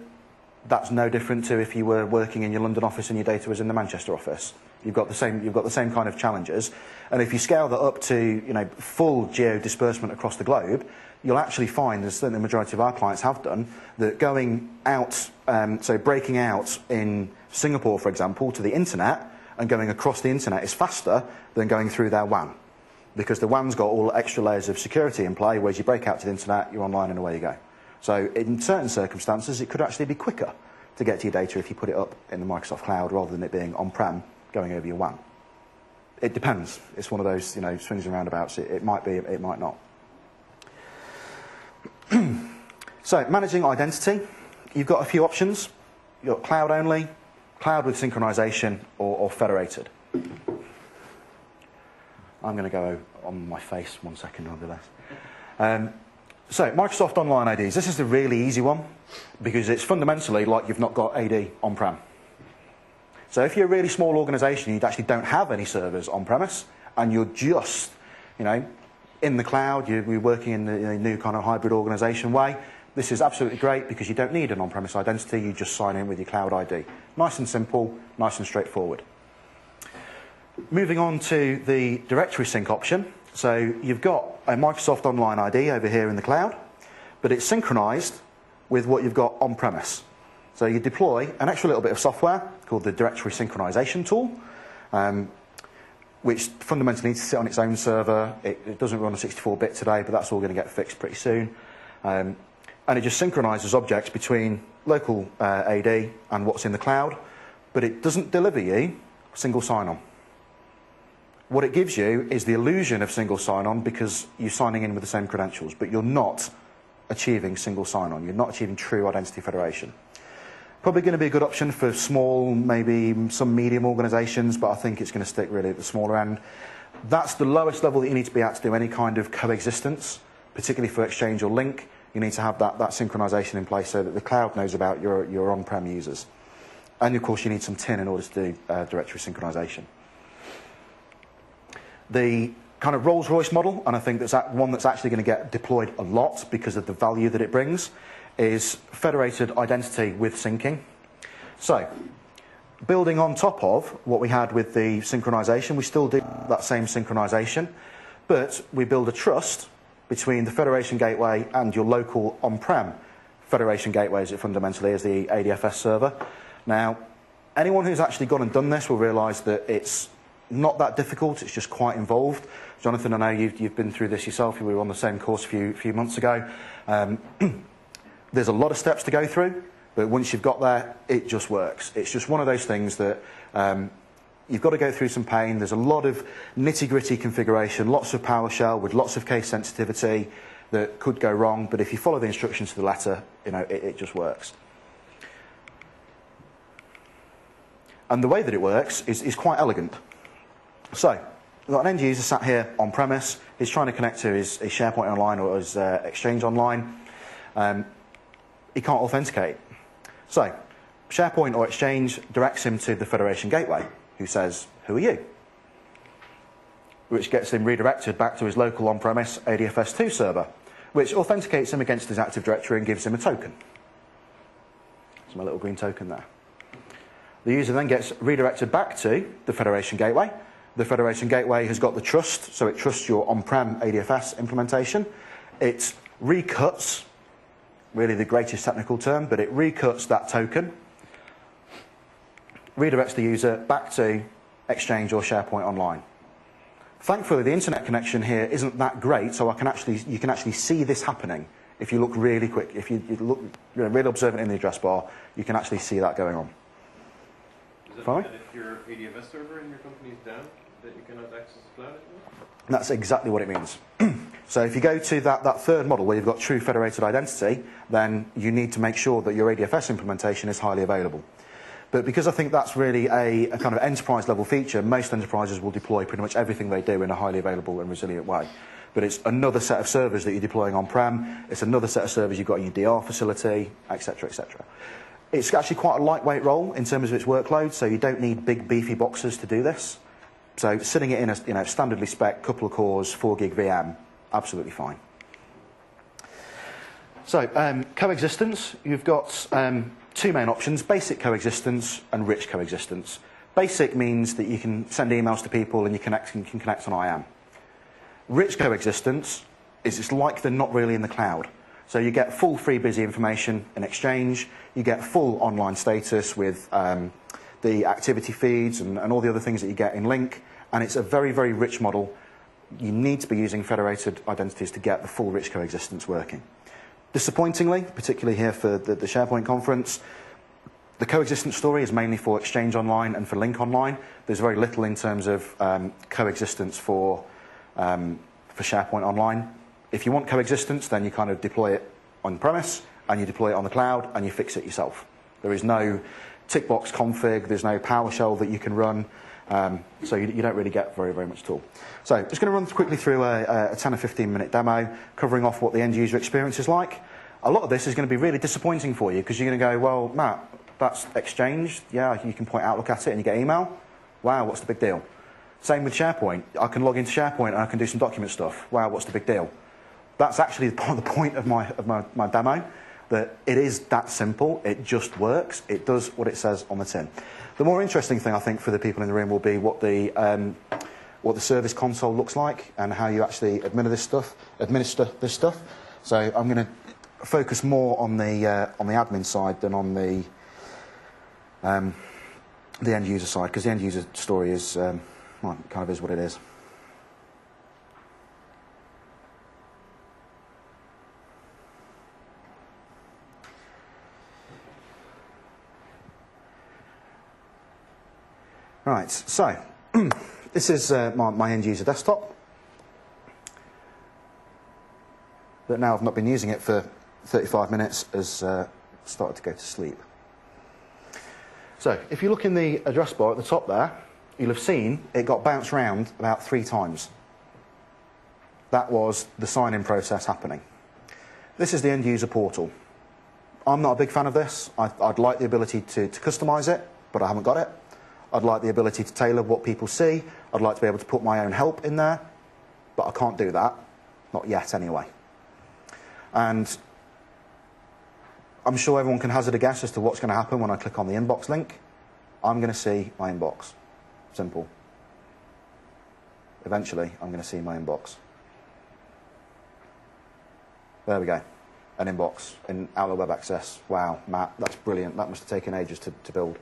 that's no different to if you were working in your London office and your data was in the Manchester office. You've got the same kind of challenges. And if you scale that up to full geo disbursement across the globe, you'll actually find, as the majority of our clients have done, that going out, so breaking out in Singapore, for example, to the internet and going across the internet is faster than going through their WAN. Because the WAN's got all extra layers of security in play, whereas you break out to the internet, you're online and away you go. So in certain circumstances, it could actually be quicker to get to your data if you put it up in the Microsoft cloud rather than it being on-prem going over your WAN. It depends. It's one of those swings and roundabouts. It might be, it might not. So managing identity, you've got a few options. You've got cloud only, cloud with synchronization, or federated. I'm going to go on my face 1 second, nonetheless. So Microsoft Online IDs. This is the really easy one because it's fundamentally like you've not got AD on-prem. So if you're a really small organization, you actually don't have any servers on-premise, and you're just, in the cloud, you're working in the new kind of hybrid organization way, this is absolutely great because you don't need an on-premise identity, you just sign in with your cloud ID. Nice and simple, nice and straightforward. Moving on to the directory sync option. So you've got a Microsoft Online ID over here in the cloud, but it's synchronized with what you've got on-premise. So you deploy an extra little bit of software called the directory synchronization tool, which fundamentally needs to sit on its own server. It doesn't run a 64-bit today, but that's all going to get fixed pretty soon. And it just synchronizes objects between local AD and what's in the cloud, but it doesn't deliver you single sign-on. What it gives you is the illusion of single sign-on because you're signing in with the same credentials, but you're not achieving single sign-on. You're not achieving true identity federation. Probably going to be a good option for small, maybe some medium organizations, but I think it's going to stick really at the smaller end. That's the lowest level that you need to be at to do any kind of coexistence, particularly for Exchange or Link. You need to have that synchronization in place so that the cloud knows about your on-prem users. And of course, you need some TIN in order to do directory synchronization. The kind of Rolls-Royce model, and I think that's one that's actually going to get deployed a lot because of the value that it brings, is federated identity with syncing. So, building on top of what we had with the synchronization, we still do that same synchronization, but we build a trust between the federation gateway and your local on-prem federation gateway, as it fundamentally is the ADFS server. Now, anyone who's actually gone and done this will realize that it's not that difficult, it's just quite involved. Jonathan, I know you've been through this yourself. We were on the same course a few months ago. There's a lot of steps to go through, but once you've got there, it just works. It's just one of those things that you've got to go through some pain. There's a lot of nitty-gritty configuration, lots of PowerShell with lots of case sensitivity that could go wrong, but if you follow the instructions to the letter, it just works. And the way that it works is quite elegant. So we've got an end user sat here on premise. He's trying to connect to his SharePoint Online or his Exchange Online. He can't authenticate. So SharePoint or Exchange directs him to the Federation Gateway, who says, "Who are you?" Which gets him redirected back to his local on-premise ADFS 2 server, which authenticates him against his Active Directory and gives him a token. There's my little green token there. The user then gets redirected back to the Federation Gateway. The Federation Gateway has got the trust, so it trusts your on-prem ADFS implementation. It recuts, really the greatest technical term, but it recuts that token, redirects the user back to Exchange or SharePoint Online. Thankfully, the internet connection here isn't that great, so you can actually see this happening. If you look really quick, if you look really observant in the address bar, you can actually see that going on. Does that mean that if your ADFS server in your company is down, that you cannot access the cloud anymore? That's exactly what it means. So if you go to that third model where you've got true federated identity, then you need to make sure that your ADFS implementation is highly available. But because I think that's really a kind of enterprise level feature, most enterprises will deploy pretty much everything they do in a highly available and resilient way. But it's another set of servers that you're deploying on-prem, it's another set of servers you've got in your DR facility, etc., etc. It's actually quite a lightweight role in terms of its workload, so you don't need big beefy boxes to do this. So sitting it in a standardly spec, couple of cores, 4 gig VM, absolutely fine. So coexistence, you've got two main options, basic coexistence and rich coexistence. Basic means that you can send emails to people and you can connect on IAM. Rich coexistence is it's like they're not really in the cloud. So you get full free busy information in Exchange, you get full online status with the activity feeds and all the other things that you get in Link, and it's a very, very rich model. You need to be using federated identities to get the full rich coexistence working. Disappointingly, particularly here for the SharePoint conference, the coexistence story is mainly for Exchange Online and for Link Online. There's very little in terms of coexistence for SharePoint Online. If you want coexistence, then you kind of deploy it on-premise, and you deploy it on the cloud, and you fix it yourself. There is no tick box config, there's no PowerShell that you can run, so you don't really get very, very much at all. So I'm just going to run quickly through a 10 or 15 minute demo, covering off what the end user experience is like. A lot of this is going to be really disappointing for you, because you're going to go, well, Matt, that's Exchange, yeah, you can point Outlook at it and you get email. Wow, what's the big deal? Same with SharePoint. I can log into SharePoint and I can do some document stuff. Wow, what's the big deal? That's actually the point of my demo, that it is that simple, it just works, it does what it says on the tin. The more interesting thing, I think, for the people in the room will be what the service console looks like and how you actually administer this stuff. So I'm going to focus more on the admin side than on the end user side, because the end user story is, well, it kind of is what it is. Right, so this is my end user desktop. But now I've not been using it for 35 minutes, has started to go to sleep. So if you look in the address bar at the top there, you'll have seen it got bounced around about 3 times. That was the sign-in process happening. This is the end user portal. I'm not a big fan of this. I'd like the ability to customize it, but I haven't got it. I'd like the ability to tailor what people see. I'd like to be able to put my own help in there, but I can't do that. Not yet, anyway. And I'm sure everyone can hazard a guess as to what's going to happen when I click on the inbox link. I'm going to see my inbox. Simple. Eventually, I'm going to see my inbox. There we go. An inbox in Outlook Web Access. Wow, Matt, that's brilliant. That must have taken ages to build.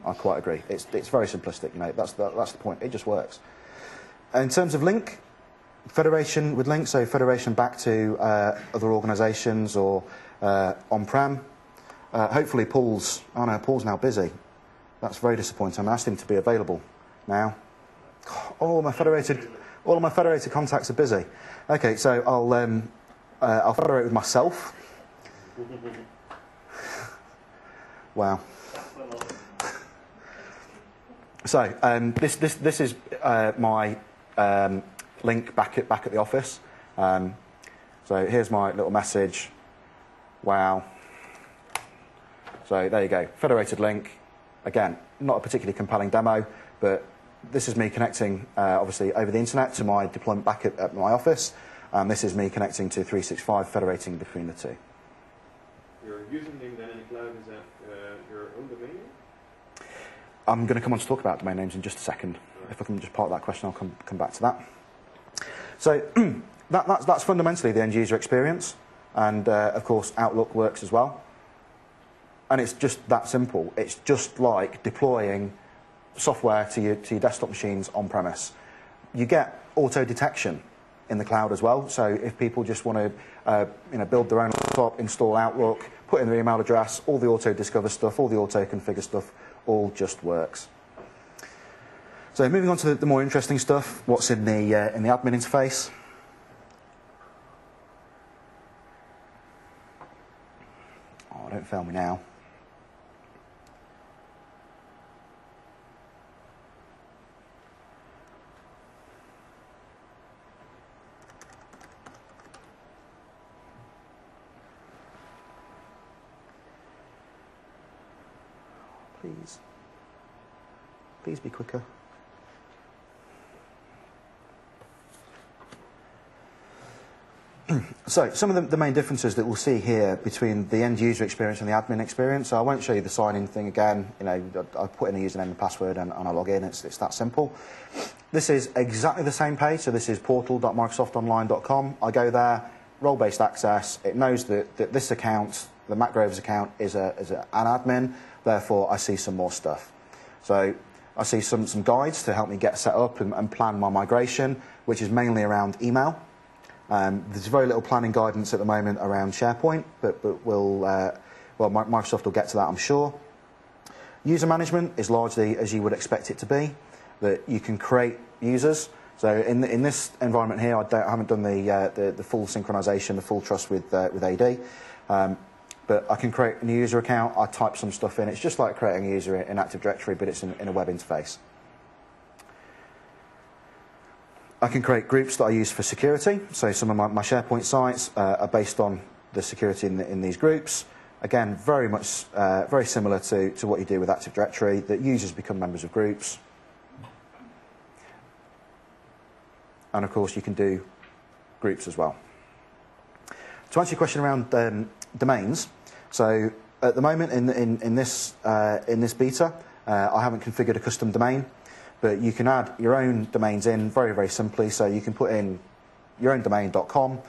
I quite agree. It's very simplistic, you know. That's the point. It just works. In terms of Link, federation with Link, so federation back to other organisations or on-prem. Hopefully Paul's now busy. That's very disappointing. I asked him to be available now. All of my federated contacts are busy. Okay, so I'll federate with myself. Wow. So this is my link back at the office. So here's my little message. Wow. So there you go, federated link. Again, not a particularly compelling demo, but this is me connecting, obviously, over the internet to my deployment back at my office. This is me connecting to 365, federating between the two. Your username then in the cloud, is that your own domain name? I'm going to come on to talk about domain names in just a second. Right. If I can just park that question, I'll come back to that. So that's fundamentally the end user experience. And, of course, Outlook works as well. And it's just that simple. It's just like deploying software to your desktop machines on-premise. You get auto-detection in the cloud as well. So if people just want to build their own laptop, install Outlook, put in their email address, all the auto-discover stuff, all the auto-configure stuff, all just works. So moving on to the more interesting stuff, what's in the admin interface. Oh, don't fail me now. Please be quicker. So some of the main differences that we'll see here between the end user experience and the admin experience. So I won't show you the sign-in thing again. I put in a username and password and I log in. It's that simple. This is exactly the same page. So this is portal.microsoftonline.com. I go there, role-based access. It knows that this account, the Matt Groves account, is an admin. Therefore, I see some more stuff. So I see some guides to help me get set up and plan my migration, which is mainly around email. There's very little planning guidance at the moment around SharePoint, but Microsoft will get to that, I'm sure. User management is largely as you would expect it to be, that you can create users. So in this environment here, I haven't done the full synchronization, the full trust with AD. But I can create a new user account, I type some stuff in. It's just like creating a user in Active Directory, but it's in a web interface. I can create groups that I use for security. So some of my SharePoint sites are based on the security in these groups. Again, very similar to what you do with Active Directory, that users become members of groups. And of course, you can do groups as well. To answer your question around domains, so at the moment in this beta, I haven't configured a custom domain. But you can add your own domains in very, very simply. So you can put in your own domain.com.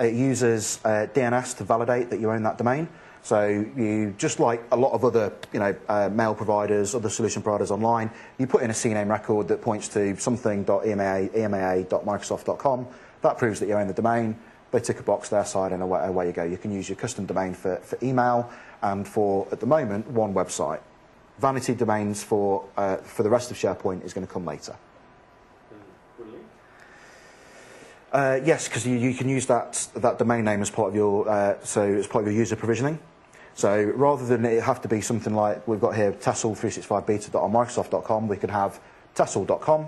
It uses DNS to validate that you own that domain. So you, just like a lot of other mail providers, other solution providers online, you put in a CNAME record that points to something.ema.microsoft.com. That proves that you own the domain. They tick a box their side and away you go. You can use your custom domain for email and for, at the moment, one website. Vanity domains for the rest of SharePoint is going to come later. Yes, because you can use that domain name as part of your as part of your user provisioning. So rather than it have to be something like we've got here Tessel365beta.onmicrosoft.com, we could have Tessel.com,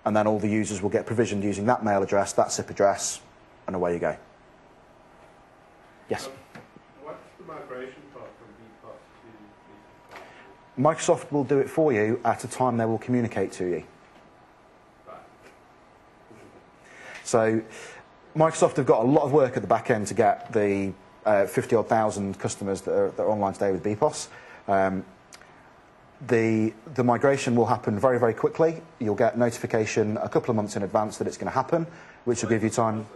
and then all the users will get provisioned using that mail address, that SIP address, and away you go. Yes. What's the migration path from BPOS to Microsoft will do it for you at a time they will communicate to you. Right. So Microsoft have got a lot of work at the back end to get the 50-odd thousand customers that are online today with BPOS. The migration will happen very, very quickly. You'll get notification a couple of months in advance that it's going to happen, which will give you time.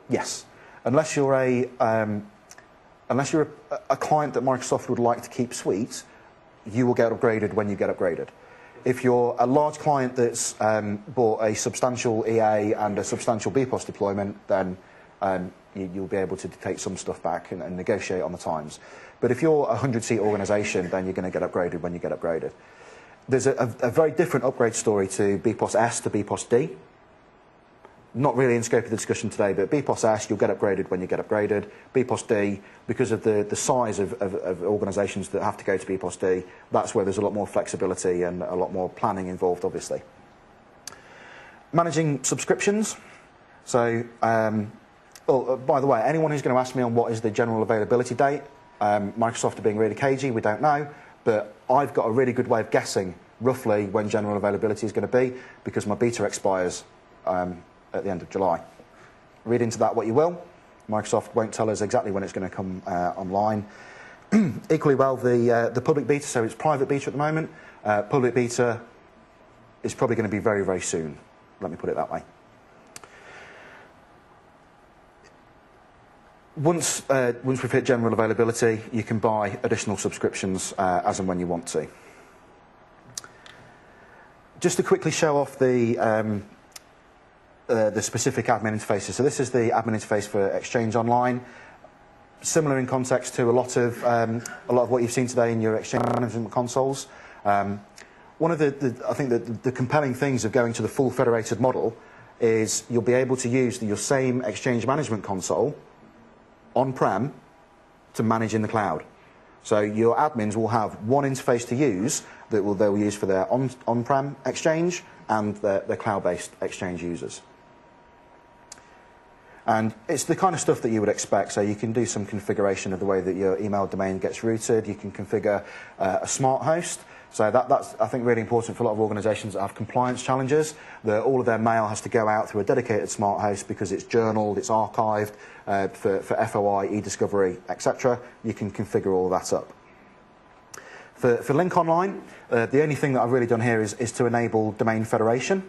Yes, unless you're a client that Microsoft would like to keep sweet, you will get upgraded when you get upgraded. If you're a large client that's bought a substantial EA and a substantial BPOS deployment, then you'll be able to take some stuff back and negotiate on the times. But if you're a 100-seat organisation, then you're going to get upgraded when you get upgraded. There's a very different upgrade story to BPOS S to BPOS D. not really in scope of the discussion today, but BPOS S, you'll get upgraded when you get upgraded. BPOS D, because of the size of organisations that have to go to BPOS D, that's where there's a lot more flexibility and a lot more planning involved, obviously. Managing subscriptions. So, by the way, anyone who's going to ask me on what is the general availability date, Microsoft are being really cagey, we don't know, but I've got a really good way of guessing roughly when general availability is going to be, because my beta expires at the end of July. Read into that what you will. Microsoft won't tell us exactly when it's going to come online. Equally well, the public beta, so it's private beta at the moment. Public beta is probably going to be very, very soon. Let me put it that way. Once we've hit general availability, you can buy additional subscriptions as and when you want to. Just to quickly show off the specific admin interfaces. So this is the admin interface for Exchange Online. Similar in context to a lot of what you've seen today in your Exchange management consoles. One of I think the compelling things of going to the full federated model is you'll be able to use your same Exchange management console on-prem to manage in the cloud. So your admins will have one interface to use that they'll use for their on-prem Exchange and their cloud-based Exchange users. And it's the kind of stuff that you would expect. So you can do some configuration of the way that your email domain gets routed. You can configure a smart host. So that's, I think, really important for a lot of organisations that have compliance challenges, that all of their mail has to go out through a dedicated smart host because it's journaled, it's archived for FOI, e-discovery, etc. You can configure all that up. For Link Online, the only thing that I've really done here is to enable domain federation.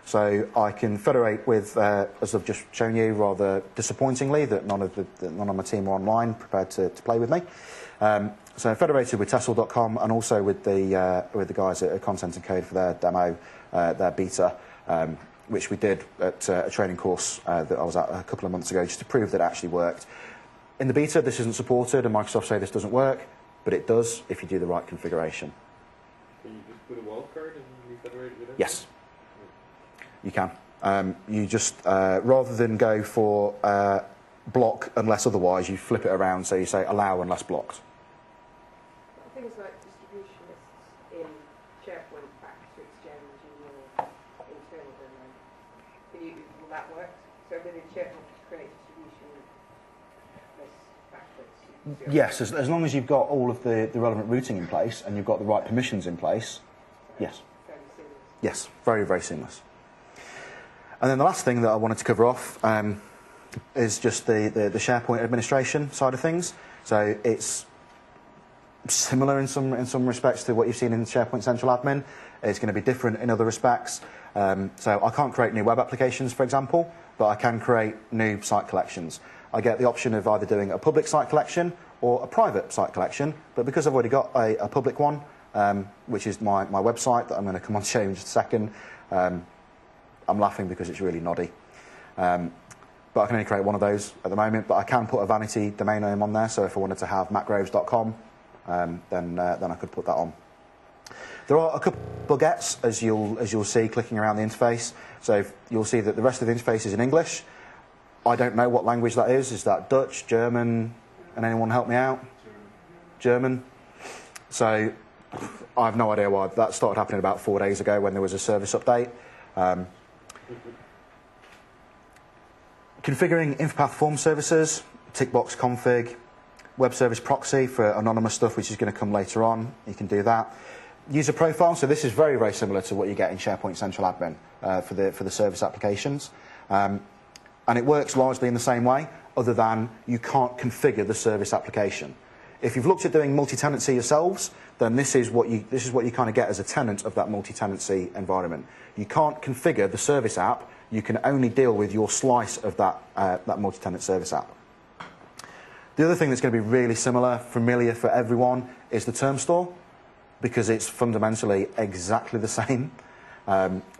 So I can federate with, as I've just shown you, rather disappointingly, that none of my team are online prepared to play with me. So federated with Tessel.com and also with the guys at Content and Code for their demo, their beta, which we did at a training course that I was at a couple of months ago, just to prove that it actually worked. In the beta, this isn't supported, and Microsoft say this doesn't work, but it does if you do the right configuration. Can you just put a wildcard and refederate with it? Yes. You can. You just, rather than go for block unless otherwise, you flip it around, so you say allow unless blocked. Things like distribution lists in SharePoint back to Exchange in your internal domain. Will that work? So within SharePoint, create distribution lists backwards? Yes, as long as you've got all of the relevant routing in place and you've got the right permissions in place, yes. Fairly seamless. Yes, very, very seamless. And then the last thing that I wanted to cover off is just the SharePoint administration side of things. So it's similar in some respects to what you've seen in SharePoint Central Admin. It's going to be different in other respects. So I can't create new web applications, for example, but I can create new site collections. I get the option of either doing a public site collection or a private site collection, but because I've already got a public one, which is my website that I'm going to come on to show you in just a second, I'm laughing because it's really noddy. But I can only create one of those at the moment, but I can put a vanity domain name on there, so if I wanted to have mattgroves.com, then I could put that on. There are a couple of bugettes, as you'll see clicking around the interface. So you'll see that the rest of the interface is in English. I don't know what language that is. Is that Dutch, German? And anyone help me out? German. So I have no idea why. That started happening about 4 days ago when there was a service update. Configuring InfoPath form services, tickbox config, web service proxy for anonymous stuff, which is going to come later on. You can do that. User profile. So this is very, very similar to what you get in SharePoint Central Admin for the service applications. And it works largely in the same way, other than you can't configure the service application. If you've looked at doing multi-tenancy yourselves, then this is what you kind of get as a tenant of that multi-tenancy environment. You can't configure the service app. You can only deal with your slice of that multi-tenant service app. The other thing that's going to be really familiar for everyone, is the term store, because it's fundamentally exactly the same.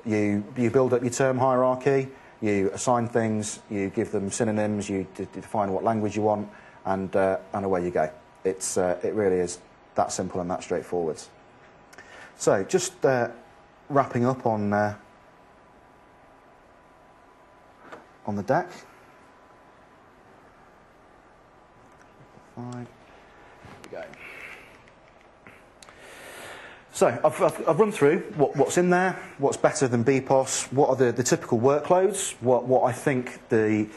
You build up your term hierarchy, you assign things, you give them synonyms, you define what language you want, and away you go. It really is that simple and that straightforward. So just wrapping up on on the deck. There we go. So I've run through what's in there, what's better than BPOS, what are the typical workloads, what I think the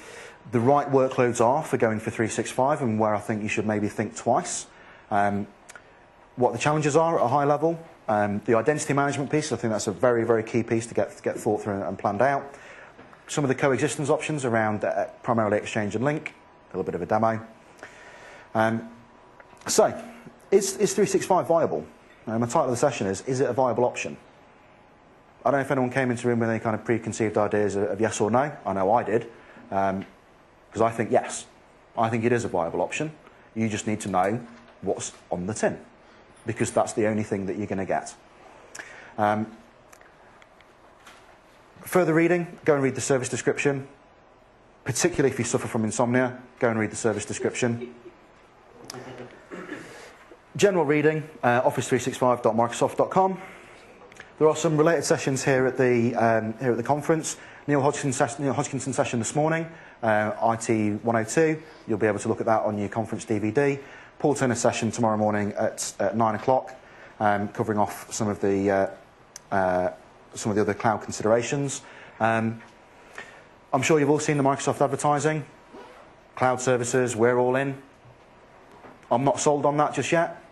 right workloads are for going for 365 and where I think you should maybe think twice. What the challenges are at a high level. The identity management piece, I think that's a very, very key piece to get thought through and planned out. Some of the coexistence options around primarily Exchange and Link, a little bit of a demo. So, is 365 viable? My title of the session is it a viable option? I don't know if anyone came into the room with any kind of preconceived ideas of yes or no. I know I did, because I think yes. I think it is a viable option. You just need to know what's on the tin, because that's the only thing that you're going to get. Further reading, go and read the service description. Particularly if you suffer from insomnia, go and read the service description. General reading, office365.microsoft.com. There are some related sessions here at the conference. Neil Hodgkinson's session this morning, IT 102. You'll be able to look at that on your conference DVD. Paul Turner's session tomorrow morning at 9 o'clock, covering off some of the other cloud considerations. I'm sure you've all seen the Microsoft advertising. Cloud services, we're all in. I'm not sold on that just yet.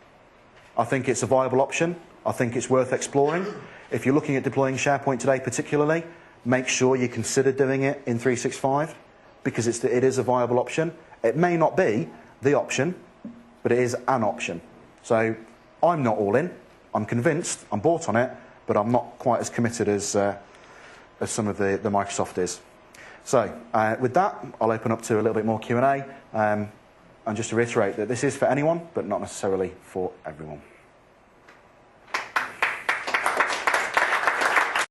I think it's a viable option. I think it's worth exploring. If you're looking at deploying SharePoint today particularly, make sure you consider doing it in 365, because it is a viable option. It may not be the option, but it is an option. So I'm not all in. I'm convinced. I'm bought on it, but I'm not quite as committed as some of the Microsoft is. So with that, I'll open up to a little bit more Q&A. And just to reiterate that this is for anyone, but not necessarily for everyone.